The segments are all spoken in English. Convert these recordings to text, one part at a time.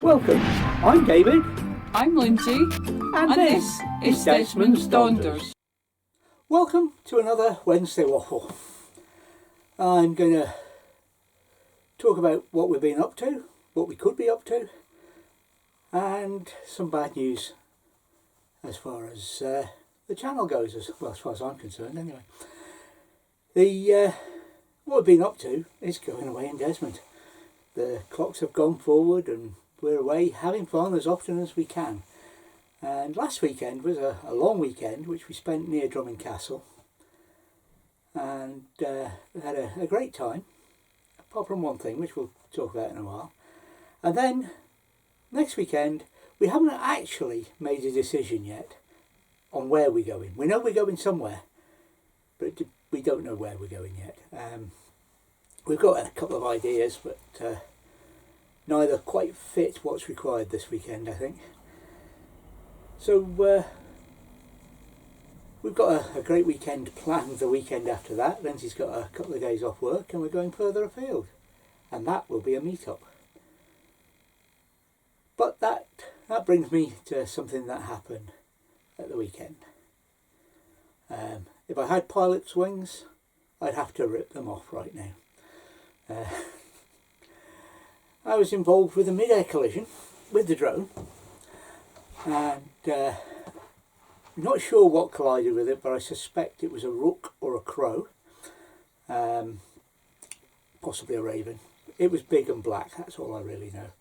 Welcome, I'm David. I'm Lindsay, And this is Desmonds Donders. Welcome to another Wednesday Waffle. I'm going to talk about what we've been up to, what we could be up to, and some bad news as far as the channel goes, as far as I'm concerned anyway. What we've been up to is going away in Desmond. The clocks have gone forward and we're away having fun as often as we can. And last weekend was a long weekend which we spent near Drummond Castle, and we had a great time, apart from one thing which we'll talk about in a while. And then next weekend we haven't actually made a decision yet on where we're going. We know we're going somewhere, but we don't know where we're going yet. We've got a couple of ideas, but neither quite fit what's required this weekend, I think. So we've got a great weekend planned the weekend after that. Lindsay's got a couple of days off work and we're going further afield, and that will be a meet-up. But that brings me to something that happened at the weekend. If I had pilot's wings, I'd have to rip them off right now. I was involved with a mid-air collision with the drone, and not sure what collided with it, but I suspect it was a rook or a crow, possibly a raven. It was big and black, that's all I really know.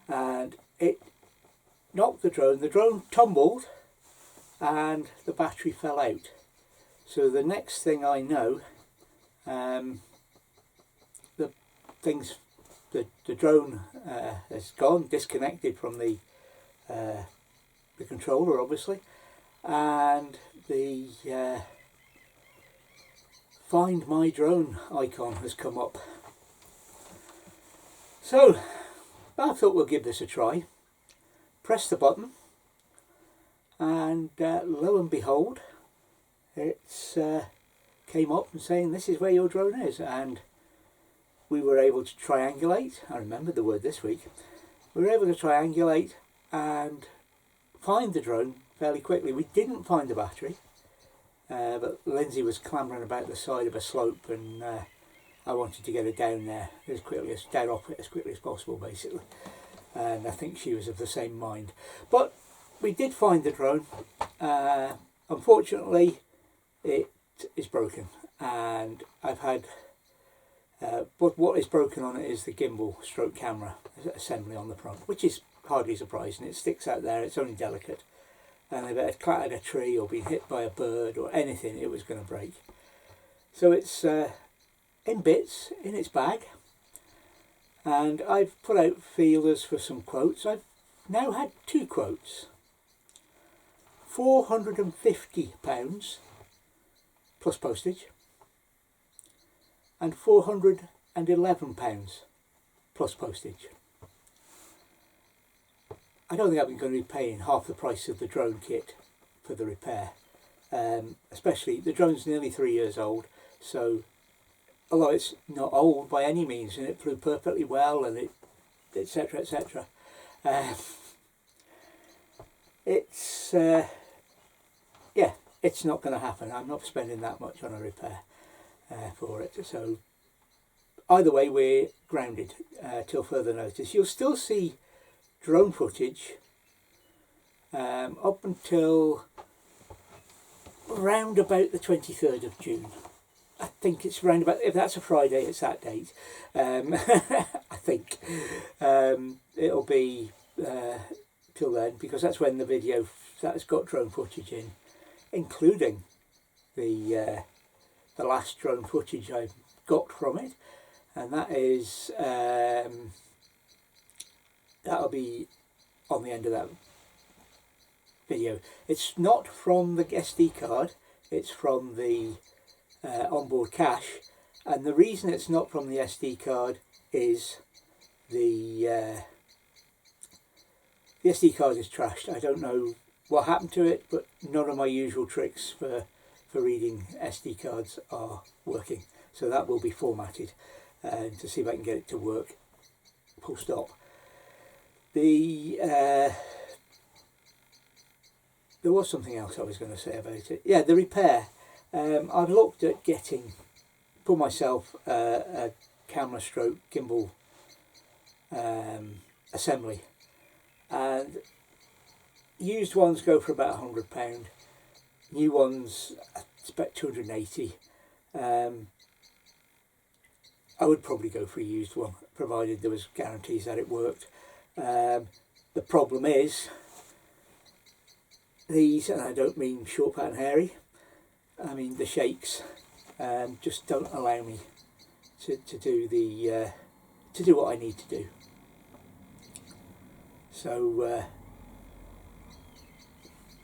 And it knocked the drone tumbled, and the battery fell out. So the next thing I know, the drone has gone, disconnected from the controller obviously, and the Find My Drone icon has come up. So I thought we'll give this a try. Press the button, and lo and behold, it's came up and saying this is where your drone is, and we were able to triangulate. I remembered the word this week. We were able to triangulate and find the drone fairly quickly. We didn't find the battery, but Lindsay was clambering about the side of a slope, and I wanted to get her down there down off it as quickly as possible, basically. And I think she was of the same mind. But we did find the drone. Unfortunately, it is broken, and I've had. But what is broken on it is the gimbal stroke camera assembly on the front, which is hardly surprising. It sticks out there, it's only delicate, and if it had clattered a tree or been hit by a bird or anything, it was going to break. So it's in bits in its bag, and I've put out feelers for some quotes. I've now had 2 quotes. £450 plus postage, and £411 plus postage. I don't think I'm going to be paying half the price of the drone kit for the repair. Especially the drone's nearly 3 years old, so although it's not old by any means, and it flew perfectly well, and it etc etc. It's not going to happen. I'm not spending that much on a repair for it. So either way, we're grounded till further notice. You'll still see drone footage up until round about the 23rd of June. I think it's round about, if that's a Friday, it's that date. I think it'll be till then, because that's when the video that's got drone footage in, including the last drone footage I've got from it, and that is that'll be on the end of that video. It's not from the SD card, it's from the onboard cache, and the reason it's not from the SD card is the SD card is trashed. I don't know what happened to it, but none of my usual tricks for reading SD cards are working, so that will be formatted to see if I can get it to work full stop. The there was something else I was going to say about it. Yeah, the repair. I've looked at getting for myself a camera stroke gimbal assembly, and used ones go for about £100. New ones, it's about 280. I would probably go for a used one, provided there was guarantees that it worked. The problem is, these, and I don't mean short, fat and hairy, I mean the shakes, just don't allow me to do the to do what I need to do. So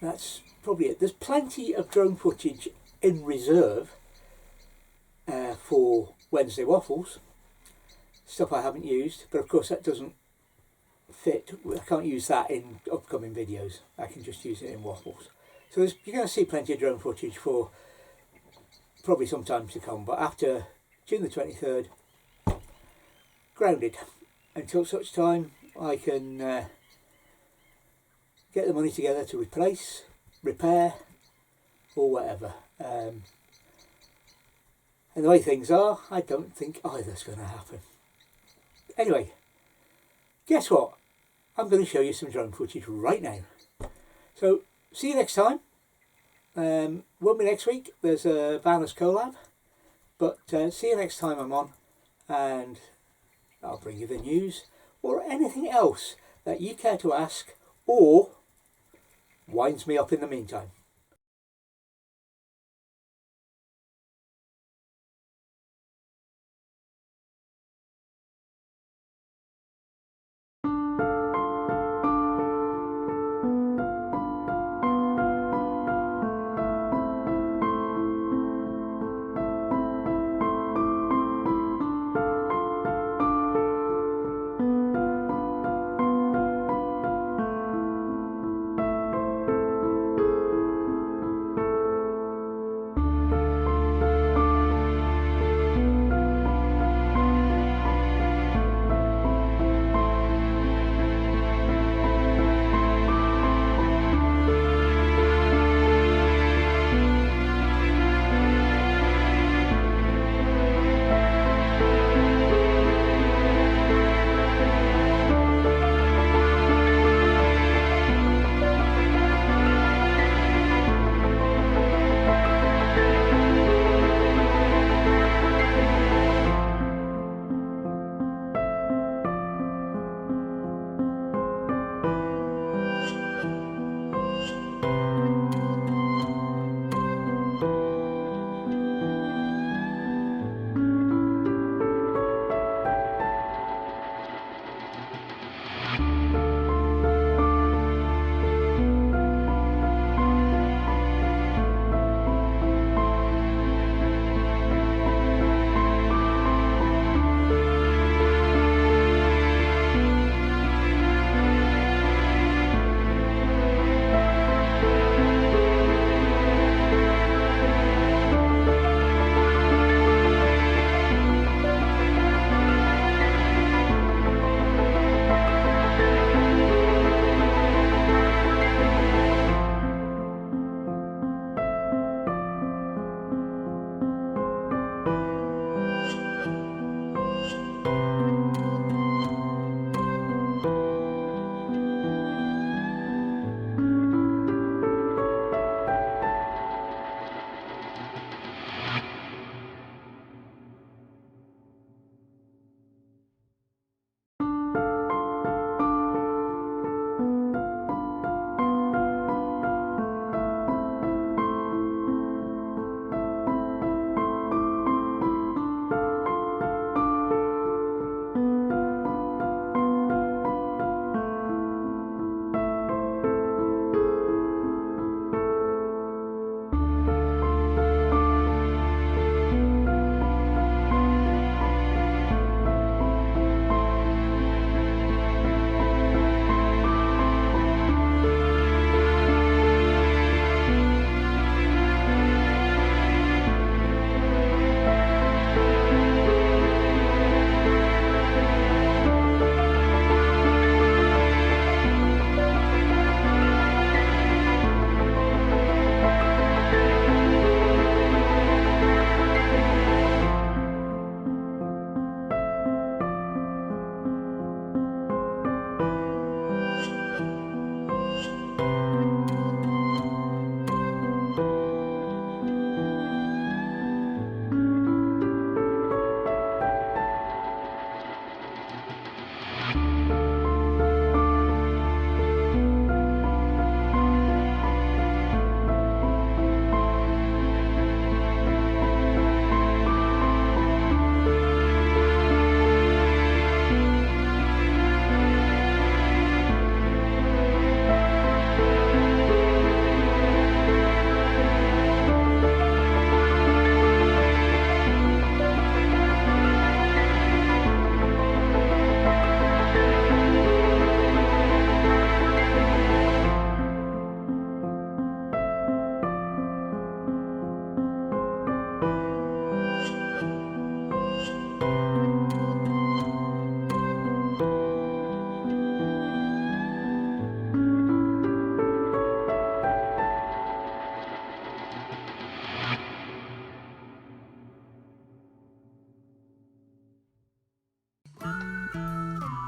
that's probably it. There's plenty of drone footage in reserve for Wednesday Waffles, stuff I haven't used, but of course that doesn't fit. I can't use that in upcoming videos. I can just use it in Waffles. So you're going to see plenty of drone footage for probably some time to come, but after June the 23rd, grounded until such time I can get the money together to replace, repair, or whatever. And the way things are, I don't think either's going to happen. Anyway, guess what? I'm going to show you some drone footage right now. So, see you next time. Won't be next week, there's a Donders collab. But see you next time I'm on, and I'll bring you the news or anything else that you care to ask or winds me up in the meantime.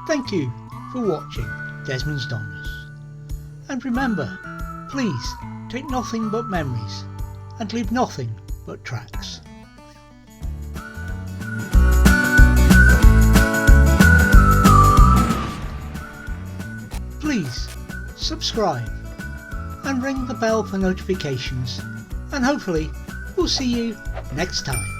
Thank you for watching Desmonds Donders. And remember, please take nothing but memories and leave nothing but tracks. Please subscribe and ring the bell for notifications, and hopefully we'll see you next time.